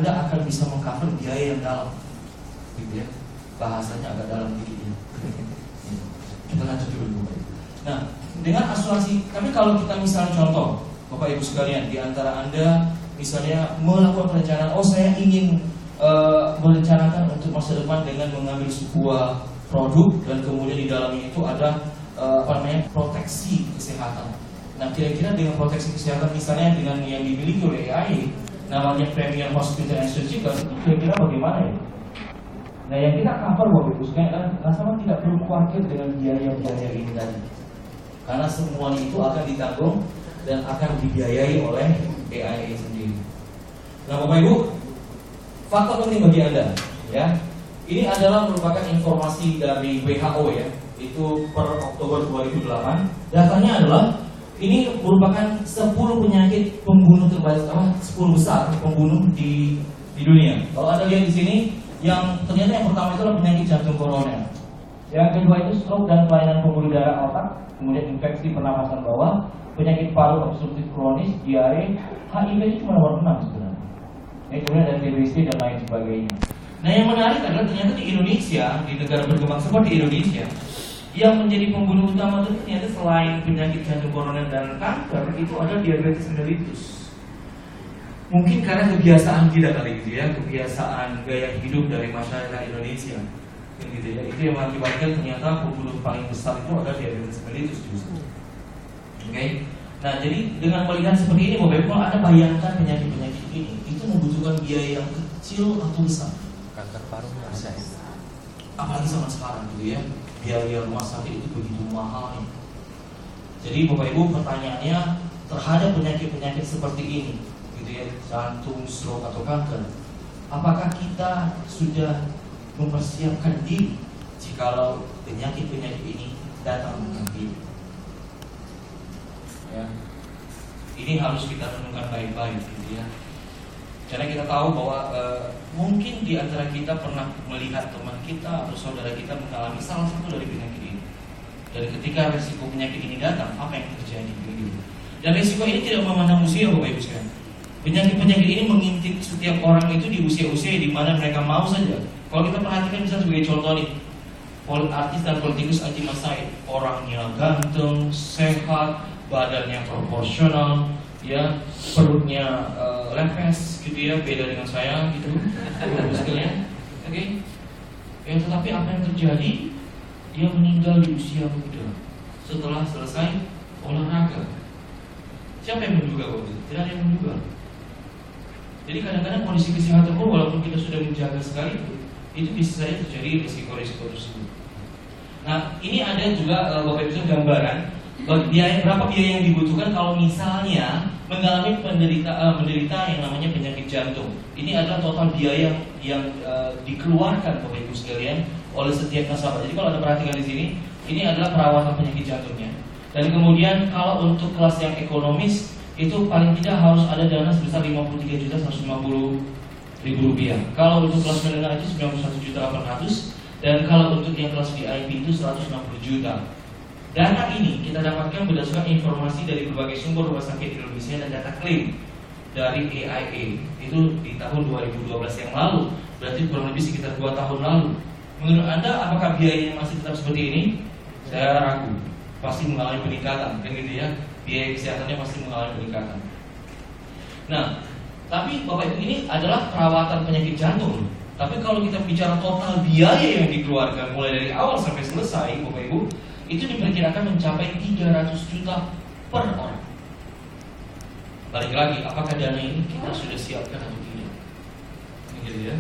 Anda akan bisa mengcover biaya yang dalam, gitu ya. Bahasanya agak dalam dikit ya. Kita lanjut dulu. Nah, dengan asuransi, tapi kalau kita misalnya contoh, Bapak Ibu sekalian, di antara Anda misalnya melakukan perencanaan, saya ingin merencanakan untuk masa depan dengan mengambil sebuah produk dan kemudian di dalamnya itu ada proteksi kesehatan. Nah, kira-kira dengan proteksi kesehatan misalnya dengan yang dimiliki oleh AI, namanya Premier Hospital Insurance, itu kira-kira bagaimana ya? Nah, yang kita cover Bapak Ibu sekalian adalah nasabah tidak perlu khawatir dengan biaya-biaya ini tadi, karena semuanya itu akan ditanggung dan akan dibiayai oleh AI sendiri. Nah, Bapak Ibu, fakta penting bagi Anda, ya. Ini adalah merupakan informasi dari WHO ya, itu per Oktober 2008. Datanya adalah ini merupakan 10 penyakit pembunuh terbanyak, 10 besar pembunuh di dunia. Kalau Anda lihat di sini, yang ternyata yang pertama itu adalah penyakit jantung koroner. Yang kedua itu stroke dan kelainan pembuluh darah otak, kemudian infeksi pernapasan bawah, penyakit paru obstruktif kronis, diare, HIV itu cuma nomor 6 sebenarnya. Kemudian ada TBC dan lain sebagainya. Nah, yang menarik adalah ternyata di Indonesia, di negara berkembang seperti Indonesia, yang menjadi pembunuh utama itu ternyata selain penyakit jantung koroner dan kanker, itu ada diabetes mellitus. Mungkin karena kebiasaan kita kali gitu ya, kebiasaan gaya hidup dari masyarakat Indonesia, gitu ya. Itu yang mengakibatkan ternyata pembunuh paling besar itu ada diabetes mellitus justru. Oke. Nah, jadi dengan melihat seperti ini, Bapak Ibu, kalau Anda bayangkan penyakit-penyakit ini, itu membutuhkan biaya yang kecil atau besar. Kanker paru bisa ya. Apalagi zaman sekarang gitu ya, biaya rumah sakit itu begitu mahal. Jadi Bapak Ibu, pertanyaannya terhadap penyakit-penyakit seperti ini, gitu ya, jantung, stroke atau kanker, apakah kita sudah mempersiapkan diri jikalau penyakit-penyakit ini datang menghampiri? Ya, ini harus kita renungkan baik-baik, gitu ya. Karena kita tahu bahwa mungkin di antara kita pernah melihat teman kita atau saudara kita mengalami salah satu dari penyakit ini. Dan ketika resiko penyakit ini datang, apa yang terjadi? Gitu. Dan resiko ini tidak memandang usia, Bapak Ibu sekalian. Penyakit-penyakit ini mengintip setiap orang itu di usia-usia di mana mereka mau saja. Kalau kita perhatikan misalnya sebagai contoh nih, artis dan politikus anti Said, orangnya ganteng, sehat, badannya proporsional, ya, perutnya lepes gitu ya, beda dengan saya gitu, sekalian. Oke. Ya, tetapi apa yang terjadi? Dia meninggal di usia muda setelah selesai olahraga. Siapa yang menduga waktu itu? Tidak ada yang menduga. Jadi kadang-kadang kondisi kesehatan pun walaupun kita sudah menjaga sekali itu bisa saja terjadi risiko-risiko tersebut. Nah, ini ada juga Bapak Ibu gambaran berapa biaya yang dibutuhkan kalau misalnya mengalami menderita yang namanya penyakit jantung. Ini adalah total biaya yang dikeluarkan Bapak Ibu sekalian oleh setiap nasabah. Jadi kalau Anda perhatikan di sini, ini adalah perawatan penyakit jantungnya. Dan kemudian kalau untuk kelas yang ekonomis itu paling tidak harus ada dana sebesar Rp53.150.000. Kalau untuk kelas menengah itu Rp91.800.000 dan kalau untuk yang kelas VIP itu Rp160 juta. Data ini kita dapatkan berdasarkan informasi dari berbagai sumber rumah sakit di Indonesia dan data klaim dari AIA itu di tahun 2012 yang lalu, berarti kurang lebih sekitar 2 tahun lalu. Menurut Anda apakah biayanya masih tetap seperti ini? Saya ragu, pasti mengalami peningkatan, kan gitu ya. Biaya kesehatannya pasti mengalami peningkatan. Nah, tapi Bapak Ibu, ini adalah perawatan penyakit jantung. Tapi kalau kita bicara total biaya yang dikeluarkan mulai dari awal sampai selesai, Bapak Ibu, itu diperkirakan mencapai 300 juta per orang. Balik lagi, apakah dana ini kita sudah siapkan atau tidak? Gitu ya.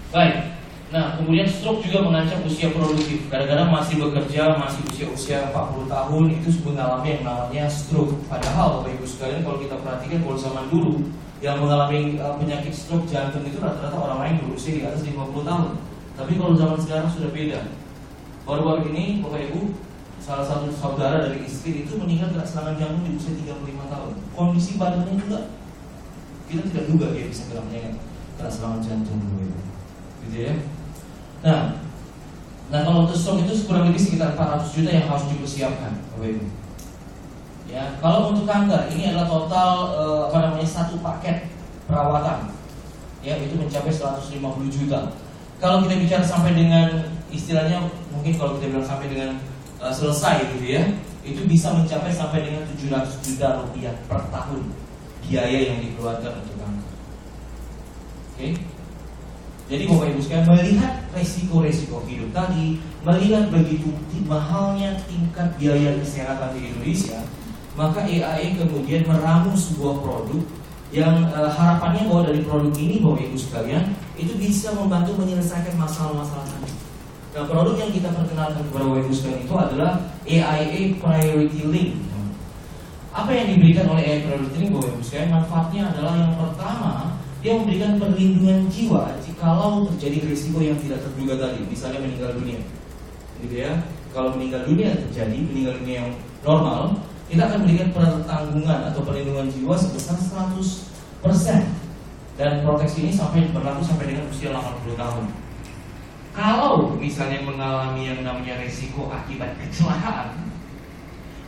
Baik. Nah, kemudian stroke juga mengancam usia produktif. Kadang-kadang masih bekerja, masih usia-usia 40 tahun itu mengalami yang namanya stroke. Padahal Bapak Ibu sekalian, kalau kita perhatikan kalau zaman dulu yang mengalami penyakit stroke jantung itu rata-rata orang lain berusia di atas 50 tahun. Tapi kalau zaman sekarang sudah beda. Baru-baru ini Bapak Ibu, salah satu saudara dari istri itu meninggal kena serangan jantung di usia 35 tahun. Kondisi badannya juga kita tidak duga dia bisa kena serangan jantung, Bapak Ibu. Gitu ya. Nah kalau untuk stroke itu kurang lebih sekitar 400 juta yang harus dipersiapkan, Bapak Ibu. Ya, kalau untuk kanker ini adalah total satu paket perawatan ya itu mencapai 150 juta. Kalau kita bicara sampai dengan istilahnya mungkin kalau kita bilang sampai dengan selesai gitu ya, itu bisa mencapai sampai dengan 700 juta rupiah per tahun biaya yang dikeluarkan untuk kanker. Oke. Jadi Bapak Ibu sekalian, melihat resiko-resiko hidup tadi, melihat begitu mahalnya tingkat biaya kesehatan di Indonesia, maka AIA kemudian meramu sebuah produk yang harapannya bahwa dari produk ini Bapak Ibu sekalian itu bisa membantu menyelesaikan masalah-masalah tadi. Nah, produk yang kita perkenalkan kepada Bapak Ibu sekalian itu adalah AIA Priority Link. Apa yang diberikan oleh AIA Priority Link Bapak Ibu sekalian? Manfaatnya adalah yang pertama, dia memberikan perlindungan jiwa jikalau terjadi risiko yang tidak terduga tadi, misalnya meninggal dunia, gitu ya. Kalau meninggal dunia terjadi, meninggal dunia yang normal, kita akan memberikan pertanggungan atau perlindungan jiwa sebesar 100%, dan proteksi ini berlaku sampai dengan usia 80 tahun. Kalau misalnya mengalami yang namanya risiko akibat kecelakaan,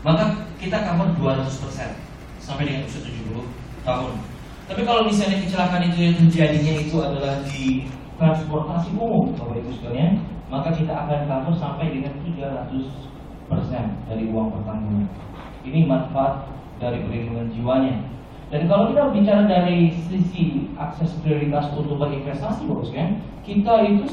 maka kita cover 200% sampai dengan usia 70 tahun. Tapi kalau misalnya kecelakaan itu yang terjadinya itu adalah di transportasi umum, Bapak Ibu sekalian, maka kita akan cover sampai dengan 300% dari uang pertanggungan. Ini manfaat dari perlindungan jiwanya. Dan kalau kita bicara dari sisi akses prioritas untuk berinvestasi, Bapak Ibu sekalian, kita itu